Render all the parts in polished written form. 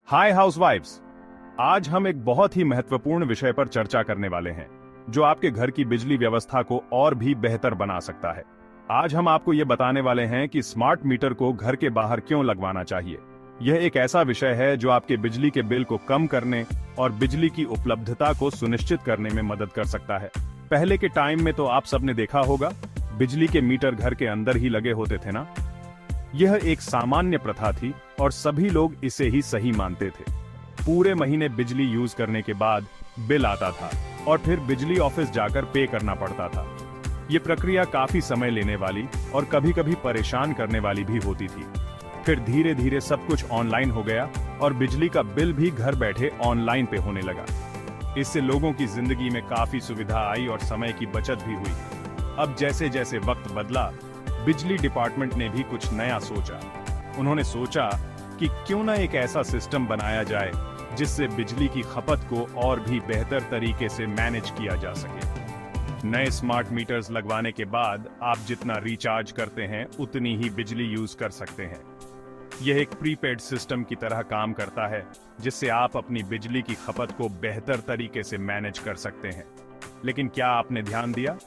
हाय हाउसवाइफ्स। आज हम एक बहुत ही महत्वपूर्ण विषय पर चर्चा करने वाले हैं जो आपके घर की बिजली व्यवस्था को और भी बेहतर बना सकता है। आज हम आपको ये बताने वाले हैं कि स्मार्ट मीटर को घर के बाहर क्यों लगवाना चाहिए। यह एक ऐसा विषय है जो आपके बिजली के बिल को कम करने और बिजली की उपलब्धता को सुनिश्चित करने में मदद कर सकता है। पहले के टाइम में तो आप सबने देखा होगा, बिजली के मीटर घर के अंदर ही लगे होते थे ना। यह एक सामान्य प्रथा थी और सभी लोग इसे ही सही मानते थे। पूरे महीने बिजली यूज करने के बाद बिल आता था और फिर बिजली ऑफिस जाकर पे करना पड़ता था। ये प्रक्रिया काफी समय लेने वाली और कभी-कभी परेशान करने वाली भी होती थी। फिर धीरे-धीरे सब कुछ ऑनलाइन हो गया और बिजली का बिल भी घर बैठे ऑनलाइन पे होने लगा। इससे लोगों की जिंदगी में काफी सुविधा आई और समय की बचत भी हुई। अब जैसे जैसे वक्त बदला, बिजली डिपार्टमेंट ने भी कुछ नया सोचा। उन्होंने सोचा कि क्यों ना एक ऐसा सिस्टम बनाया जाए जिससे बिजली की खपत को और भी बेहतर तरीके से मैनेज किया जा सके। नए स्मार्ट मीटर्स लगवाने के बाद आप जितना रिचार्ज करते हैं उतनी ही बिजली यूज कर सकते हैं। यह एक प्रीपेड सिस्टम की तरह काम करता है जिससे आप अपनी बिजली की खपत को बेहतर तरीके से मैनेज कर सकते हैं। लेकिन क्या आपने ध्यान दिया,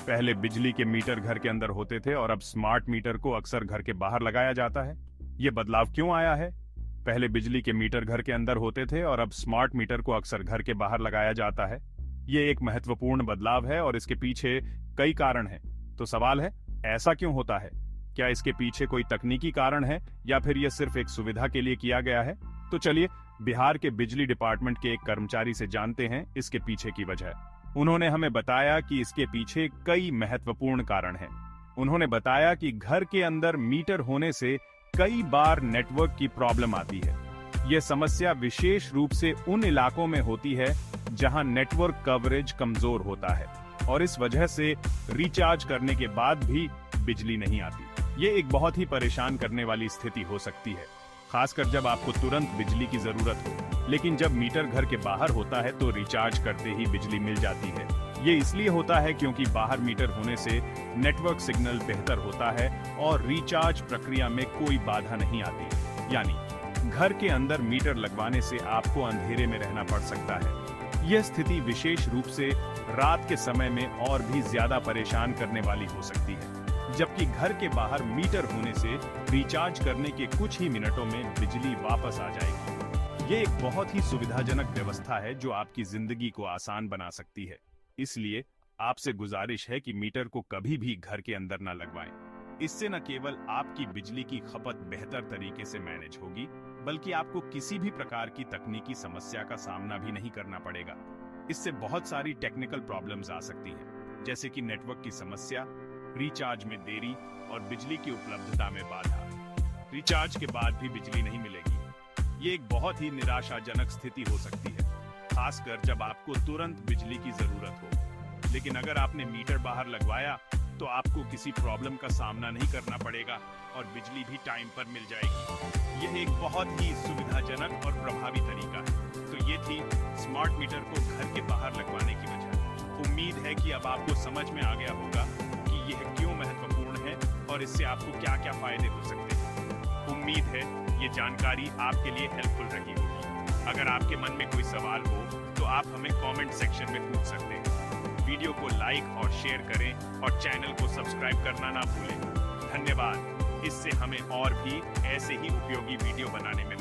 पहले बिजली के मीटर घर के अंदर होते थे और अब स्मार्ट मीटर को अक्सर घर के बाहर लगाया जाता है। ये बदलाव क्यों आया है? पहले बिजली के मीटर घर के अंदर होते थे और अब स्मार्ट मीटर को अक्सर घर के बाहर लगाया जाता है। ये एक महत्वपूर्ण बदलाव है और इसके पीछे कई कारण हैं। तो सवाल है, ऐसा क्यों होता है? क्या इसके पीछे कोई तकनीकी कारण है या फिर यह सिर्फ एक सुविधा के लिए किया गया है? तो चलिए बिहार के बिजली डिपार्टमेंट के एक कर्मचारी से जानते हैं इसके पीछे की वजह। उन्होंने हमें बताया कि इसके पीछे कई महत्वपूर्ण कारण हैं। उन्होंने बताया कि घर के अंदर मीटर होने से कई बार नेटवर्क की प्रॉब्लम आती है। यह समस्या विशेष रूप से उन इलाकों में होती है जहां नेटवर्क कवरेज कमजोर होता है और इस वजह से रिचार्ज करने के बाद भी बिजली नहीं आती। ये एक बहुत ही परेशान करने वाली स्थिति हो सकती है, खासकर जब आपको तुरंत बिजली की जरूरत हो। लेकिन जब मीटर घर के बाहर होता है तो रिचार्ज करते ही बिजली मिल जाती है। ये इसलिए होता है क्योंकि बाहर मीटर होने से नेटवर्क सिग्नल बेहतर होता है और रिचार्ज प्रक्रिया में कोई बाधा नहीं आती। यानी घर के अंदर मीटर लगवाने से आपको अंधेरे में रहना पड़ सकता है। यह स्थिति विशेष रूप से रात के समय में और भी ज्यादा परेशान करने वाली हो सकती है, जबकि घर के बाहर मीटर होने से रिचार्ज करने के कुछ ही मिनटों में बिजली वापस आ जाएगी। ये एक बहुत ही सुविधाजनक व्यवस्था है जो आपकी जिंदगी को आसान बना सकती है। इसलिए आपसे गुजारिश है कि मीटर को कभी भी घर के अंदर न लगवाएं। इससे न केवल आपकी बिजली की खपत बेहतर तरीके से मैनेज होगी, बल्कि आपको किसी भी प्रकार की तकनीकी समस्या का सामना भी नहीं करना पड़ेगा। इससे बहुत सारी टेक्निकल प्रॉब्लम्स आ सकती हैं, जैसे कि नेटवर्क की समस्या, रिचार्ज में देरी और बिजली की उपलब्धता में बाधा। रिचार्ज के बाद भी बिजली नहीं मिलेगी। ये एक बहुत ही निराशाजनक स्थिति हो सकती है, खासकर जब आपको तुरंत बिजली की जरूरत हो। लेकिन अगर आपने मीटर बाहर लगवाया तो आपको किसी प्रॉब्लम का सामना नहीं करना पड़ेगा और बिजली भी टाइम पर मिल जाएगी। यह एक बहुत ही सुविधाजनक और प्रभावी तरीका है। तो ये थी स्मार्ट मीटर को घर के बाहर लगवाने की वजह। उम्मीद है कि अब आपको समझ में आ गया होगा कि यह क्यों महत्वपूर्ण है और इससे आपको क्या क्या फायदे हो सकते हैं। उम्मीद है ये जानकारी आपके लिए हेल्पफुल रही होगी। अगर आपके मन में कोई सवाल हो तो आप हमें कमेंट सेक्शन में पूछ सकते हैं। वीडियो को लाइक और शेयर करें और चैनल को सब्सक्राइब करना ना भूलें। धन्यवाद। इससे हमें और भी ऐसे ही उपयोगी वीडियो बनाने में